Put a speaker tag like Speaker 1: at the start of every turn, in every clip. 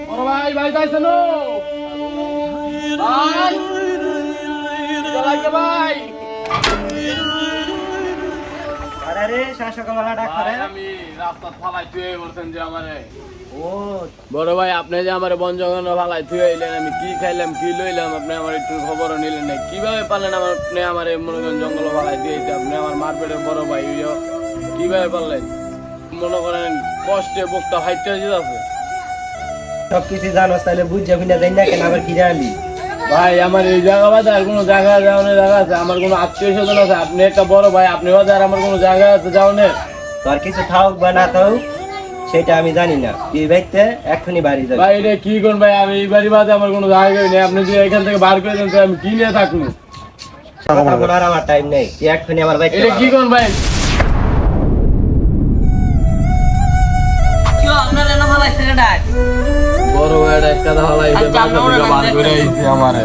Speaker 1: বড় ভাই ভাই যাইছেন ভাই ভাই
Speaker 2: আরে সকালবেলা ডাক করে
Speaker 1: আমি রাস্তা ফালাই তুই বলছেন যে আমারে
Speaker 2: ও
Speaker 1: বড় ভাই আপনি যে আমার বন জঙ্গল ফালাই তুই আইলেন আমি কি খাইলাম কি লইলাম আপনি আমার একটু খবরও নিলেন না কিভাবে পারলেন আমার আপনি আমার মনে করেন জঙ্গল ফালাই দিয়ে আপনি আমার মারপেটের বড় ভাই কিভাবে পারলেন মনে করেন কষ্টে বুকটা ফাইটতে আছে
Speaker 2: সবকিছু জানো তাহলে বুঝে ফিনা যাই না কেন আবার কি জানি
Speaker 1: ভাই আমার এই জায়গা বাদে আর কোনো জায়গা যাওয়ানোর জায়গা আছে আমার কোনো আত্মীয় স্বজন আছে আপনি একটা বড় ভাই আপনি বাদে আর আমার কোনো জায়গা আছে যাওয়ানোর
Speaker 2: তোর কিছু থাকুক বা না থাকুক সেটা আমি জানি না তুই ভাইতে এক্ষুনি বাড়ি যাবি
Speaker 1: ভাই এটা কি করুন ভাই আমি এই বাড়ি বাদে আমার কোনো জায়গা নেই আপনি যদি এখান থেকে বার করে দেন তো আমি কি নিয়ে থাকবো
Speaker 2: কথা বলার আমার টাইম নেই তুই এক্ষুনি আমার ভাই
Speaker 1: এটা কি করুন ভাই বড় ভাইটা একটা হালাইছে বার করে আইছে আমারে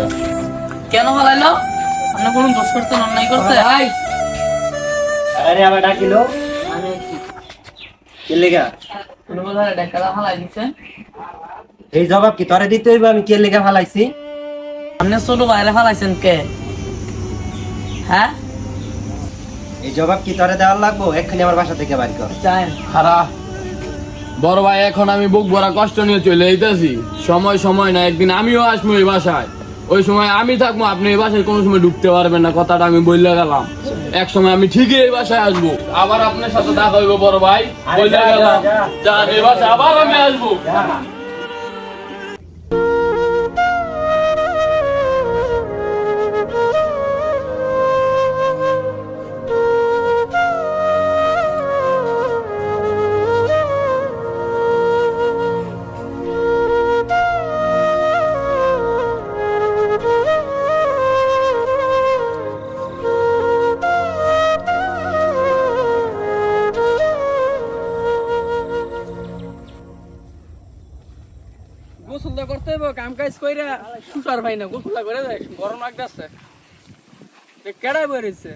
Speaker 3: কেন হালাইলো আপনি কোন দোষ করছেন অন্যায় করছে ভাই
Speaker 2: আরে আমার ডাকিলো কে লেগা
Speaker 3: কোন বোঝারে ডাকালা হালাই দিছে
Speaker 2: এই জবাব কি তোরে দিতে হইব আমি কে লেগা ফালাইছি
Speaker 3: আপনি ছোট ভাইরে হালাইছেন কে হ্যাঁ
Speaker 2: এই জবাব কি তোরে দেওয়ার লাগবো এক্ষুনি আমার বাসা থেকে বাড়ি কর
Speaker 3: চান
Speaker 1: খারা বড় ভাই এখন আমি বুক ভরা কষ্ট নিয়ে চলে যাইতেছি সময় না একদিন আমিও আসবো এই বাসায় ওই সময় আমি থাকবো আপনি এই বাসায় কোনো সময় ঢুকতে পারবেন না কথাটা আমি বললে গেলাম এক সময় আমি ঠিকই এই বাসায় আসবো আবার আপনার সাথে দেখা হইব বড় ভাই বললে গেলাম যান এই বাসায় আবার আমি আসবো
Speaker 3: গোসল করতে হবে কাম কাজ কইরা সুসার ভাই না গোসল করে দেখ গরম লাগতেছে কেডাই বেরিয়েছে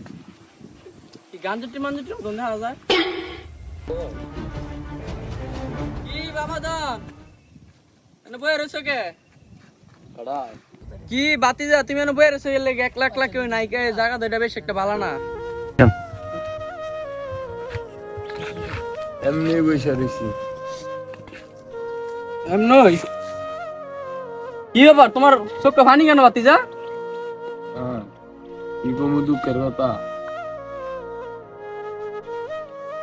Speaker 3: কি গাঞ্জুটি মাঞ্জুটি গন্ধ হারা যায় কি বাবা দান এনে বয়ে রইছো কে কি বাতি যা তুমি এনে বয়ে রইছো এর লাগি 1 লাখ লাখ কেউ নাই কে জায়গা তো এটা বেশ একটা ভালো না
Speaker 1: এমনি বসে রইছি
Speaker 3: এমনই কি ব্যাপার তোমার চোখে পানি কেন বাতি যা
Speaker 1: কি কমু দুঃখের কথা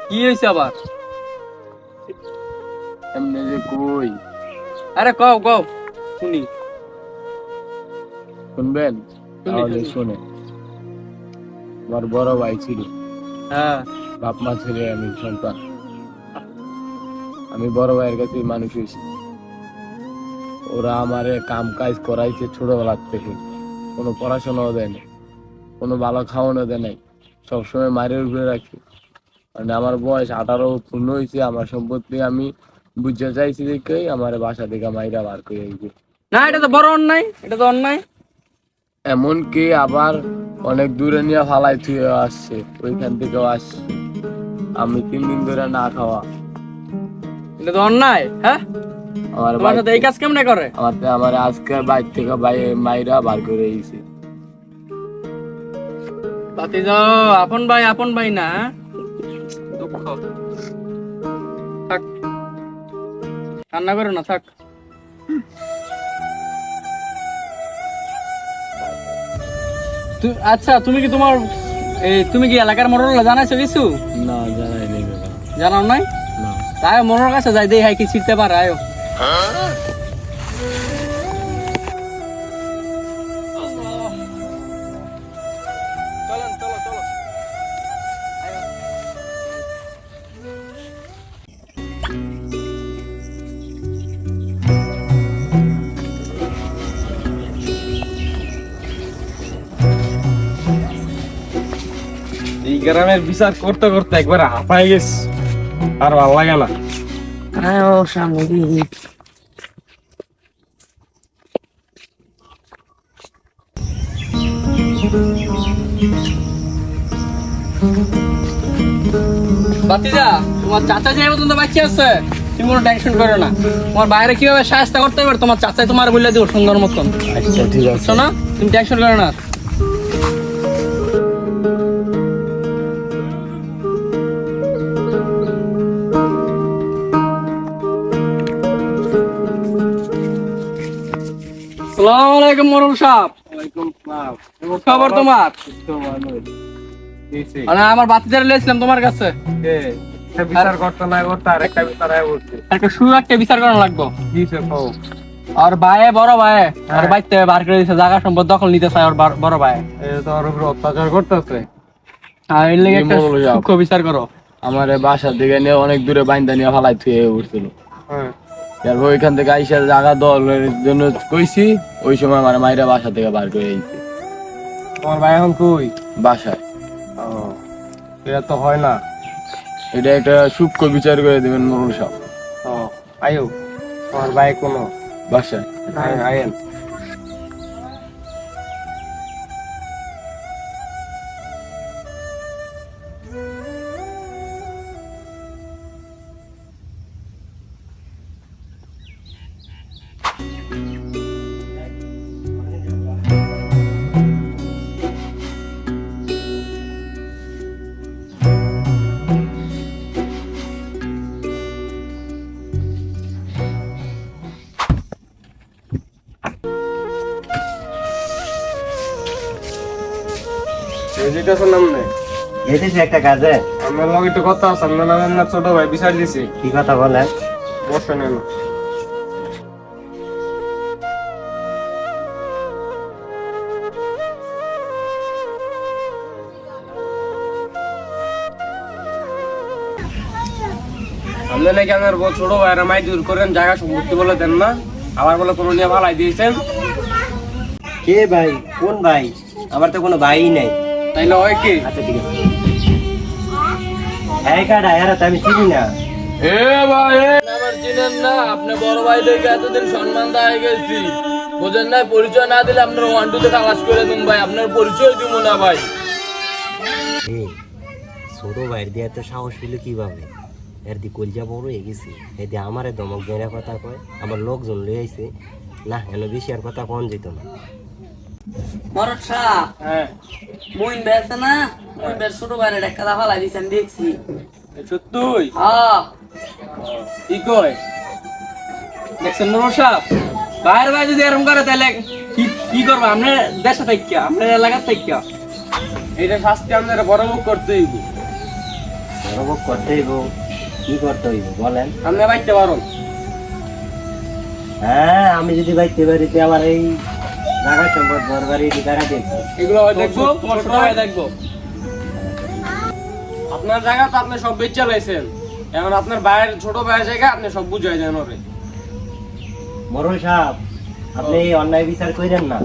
Speaker 3: কি হয়েছে আবার
Speaker 1: এমনি যে কই
Speaker 3: আরে কও কও শুনি
Speaker 1: শুনবেন তাহলে শুনে আমার বড় ভাই ছিল
Speaker 3: হ্যাঁ
Speaker 1: বাপ মা ছেড়ে আমি সন্তান আমি বড় ভাইয়ের কাছে মানুষ হয়েছি ওরা আমারে কাম কাজ করাইছে ছোটবেলার থেকে কোনো পড়াশোনাও দেয় না কোনো ভালো খাওয়ানো দেয় নাই সবসময় মায়ের উপরে রাখি মানে আমার বয়স 18 পূর্ণ হয়েছে আমার সম্পত্তি আমি বুঝতে চাইছি দেখে আমার বাসা থেকে মাইরা বার করে আইছে
Speaker 3: না এটা তো বড় অন্যায় এটা তো অন্যায়
Speaker 1: এমনকি আবার অনেক দূরে নিয়ে ফালাই থুয়ে আসছে ওইখান থেকেও আসছে আমি 3 দিন ধরে না খাওয়া
Speaker 3: এটা তো অন্যায় হ্যাঁ
Speaker 1: আমার
Speaker 3: তোমার সাথে এই কাজ কেমনে করে
Speaker 1: আমার আজকে বাইর থেকে মাইরা বার করে দিয়েছে
Speaker 3: বাতি যাও আপন ভাই না দুঃখ থাক কান্না করো না থাক আচ্ছা তুমি কি এলাকার মোড়ল জানাইছো কিছু
Speaker 1: না জানাই নেই
Speaker 3: জানাও নাই
Speaker 1: না
Speaker 3: তাই মোড়ল কাছে যাই দেই হাই কি ছিড়তে পারে আয়ো
Speaker 4: এই গ্রামের বিচার করতে করতে একবার হাঁপাই গেছে আর ভালো লাগে না
Speaker 3: আয়ো সামনে দিয়ে বাতিজা, তোমার চাচা যে পর্যন্ত বাচ্চা আছে তুমি কোনো টেনশন করো না। তোমার বাইরে কিভাবে সাহায্য করতে পারবে তোমার চাচাই তোমার বলে দেবো সুন্দর মতন।
Speaker 1: আচ্ছা ঠিক আছে।
Speaker 3: বুঝছো না? তুমি টেনশন করো না। আসসালামু আলাইকুম মোরল সাহেব।
Speaker 1: ওয়ালাইকুম আসসালাম।
Speaker 3: কি খবর তোমার?
Speaker 1: তো ভালো। দিছি।
Speaker 3: মানে আমার বাতিজারে লেছিলাম তোমার কাছে,
Speaker 1: একটা বিচার করতে না করতে আর একটা বিচার আয় বলছে।
Speaker 3: একটা একটা বিচার করা লাগবো।
Speaker 1: কি সে কও?
Speaker 3: আর ভাইয়ে বড় ভাইয়ে আর বাইতে বার করে দিছে, জায়গা সম্পদ দখল নিতে চায়। আর বড় ভাই
Speaker 1: এই তো ওর উপর অত্যাচার করতেছে।
Speaker 3: আর এর লেগে একটা
Speaker 1: মোরল সাহেব।
Speaker 3: সূক্ষ্ম বিচার করো।
Speaker 1: আমার বাসার দিকে নিয়ে অনেক দূরে বাইন্দা নিয়ে ফালাই থুয়ে উঠছিল। তারপর ওইখান থেকে আইসা জায়গা দলের জন্য কইছি, ওই সময় আমার মায়েরা বাসা থেকে বার করে দিয়েছে।
Speaker 4: তোমার ভাই এখন কই?
Speaker 1: বাসায়।
Speaker 4: এটা তো হয় না।
Speaker 1: এটা একটা সূক্ষ্ম বিচার করে দিবেন মোরল সাহেব।
Speaker 4: আয়ো, তোমার ভাই কোনো
Speaker 1: বাসায়।
Speaker 4: আয়েন। যেতেছেন নামনে
Speaker 2: যেতেছি একটা কাজে।
Speaker 4: আমার লগে একটু কথা আছে। আপনার না ছোট ভাই বিচার দিছি।
Speaker 2: কি কথা বলেন?
Speaker 4: বসে নেন। আপনি নাকি আমার ছোট ভাইয়েরা মাই দূর করেন, জায়গা সম্পত্তি বলে দেন না, আবার বলে কোনো নিয়ে ভালাই দিয়েছেন।
Speaker 2: কে ভাই? কোন ভাই? আমার তো কোনো ভাই নাই।
Speaker 4: তাইলে হয় কি?
Speaker 2: আচ্ছা ঠিক আছে। হ্যাঁ কাটা, এরা তো আমি চিনি না।
Speaker 1: এ ভাই আমার চিনেন না? আপনি বড় ভাই দেখে এতদিন সম্মান দেওয়া গেছি, বোঝেন না? পরিচয় না দিলে আপনার 1-2 খালাস করে দিন ভাই। আপনার পরিচয় দিব না ভাই।
Speaker 2: ছোট ভাইয়ের দিয়ে এত সাহস হইলো কিভাবে? এর দি কলজা বড় হয়ে গেছে। এদি আমারে দমক দেনা কথা কয়, আমার লোকজন লই আইছে। না এনে বেশি আর কথা কোন যেত না।
Speaker 5: মরদ সাহ,
Speaker 4: হ্যাঁ,
Speaker 5: মুইন বেছে না, মুইন বের ছোট বাইরে একটা দাফা লাগিয়েছি আমি দেখছি।
Speaker 4: সত্যই
Speaker 5: হ্যাঁ,
Speaker 3: কি কয় দেখছেন মোরল সাহেব? বাইরে ভাই যদি এরকম করে তাহলে কি করবো? আপনার দেশে থাকি, আপনার এলাকার থাকি
Speaker 4: এটা শাস্তি আপনারা বড় মুখ করতে হইব।
Speaker 2: বড় করতে হইব, কি করতে হইব বলেন?
Speaker 4: আপনি বাইতে পারুন।
Speaker 2: হ্যাঁ, আমি যদি বাইতে পারি তো আমার এই জায়গা সম্পদ বরবারি দিকারা দেখবো।
Speaker 4: এগুলো হয় দেখবো,
Speaker 3: তোমার ছোট ভাই দেখবো।
Speaker 4: আপনার জায়গা তো আপনি সব বেচ চালাইছেন, এখন আপনার ভাইয়ের ছোট ভাইয়ের জায়গা আপনি সব বুঝাই দেন ওরে।
Speaker 2: মোরল সাহেব, আপনি এই অন্যায় বিচার করেন না।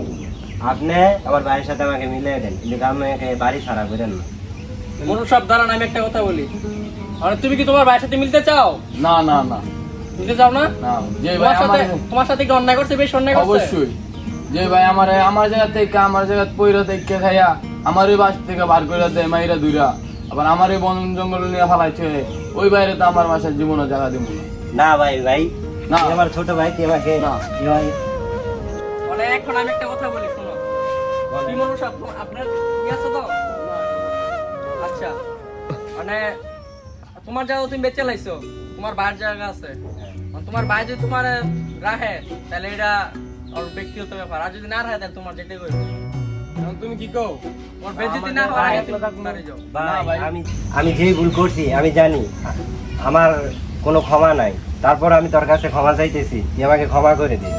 Speaker 2: আপনি আমার ভাইয়ের সাথে আমাকে মিলিয়ে দেন, কিন্তু আমাকে বাড়ি ছাড়া করেন না।
Speaker 3: মোরল সাহেব দাঁড়ান, আমি একটা কথা বলি। আর তুমি কি তোমার ভাইয়ের সাথে মিলতে চাও?
Speaker 1: না না না
Speaker 3: মিলতে চাও না?
Speaker 1: না, যে ভাই
Speaker 3: তোমার সাথে কি অন্যায় করছে? বেশ অন্যায় করছে।
Speaker 1: অবশ্যই। যে ভাই আমার জায়গা থেকে আমার জায়গা পয়রা থেকে খাইয়া আমার ওই বাস থেকে বার করে দেয় মাইরা দুইরা, আবার আমার এই বন জঙ্গল নিয়ে ফালাইছে, ওই বাইরে তো আমার বাসার জীবনে জায়গা দিব না।
Speaker 2: না ভাই, ভাই
Speaker 1: না।
Speaker 2: তুই আমার ছোট ভাই, তুই আমাকে
Speaker 1: না।
Speaker 2: কি হয়?
Speaker 3: মানে এখন আমি একটা কথা বলি, শোনো। কি মোরল সাহেব, আপনার কি আছে তো? আচ্ছা, মানে তোমার জায়গা তুমি বেচে লাইছো, তোমার ভাইয়ের জায়গা আছে। তোমার ভাই যদি তোমার রাখে তাহলে এটা ওর ব্যক্তিগত ব্যাপার, আর যদি না রাখে তাহলে তোমার যেতে করবে।
Speaker 4: এখন তুমি কি কও?
Speaker 3: তোমার বেচ যদি না হয় তুমি বাড়ি যাও।
Speaker 2: ভাই, আমি যে ভুল করছি আমি জানি, আমার কোনো ক্ষমা নাই। তারপর আমি তোর কাছে ক্ষমা চাইতেছি, তুই আমাকে ক্ষমা করে দে।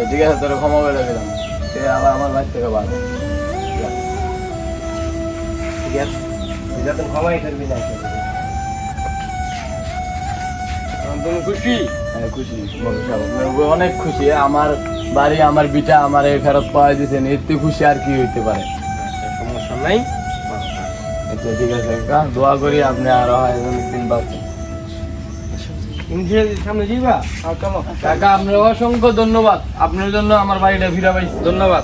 Speaker 1: ঠিক আছে, তোর ক্ষমা করে দিলাম। সে আবার আমার বাড়ি থেকে বার।
Speaker 2: ঠিক আছে, তুই যখন ক্ষমাই করবি না।
Speaker 4: এখন তুমি খুশি?
Speaker 1: হ্যাঁ খুশি মোরল সাহেব, আপনার উপর অনেক খুশি। আমার বাড়ি আমার বিটা আমার ফেরত পাওয়া দিয়েছেন, এর থেকে খুশি আর কি হইতে পারে?
Speaker 4: সমস্যা নাই।
Speaker 1: আচ্ছা ঠিক আছে কাকা, দোয়া করি আপনি আরো অনেকদিন বাঁচেন।
Speaker 4: তুমি ধীরে ধীরে সামনে যাইবা। চলো
Speaker 1: কাকা আপনার অসংখ্য ধন্যবাদ, আপনার জন্য আমার বাড়িটা ফিরে পাইছি।
Speaker 4: ধন্যবাদ।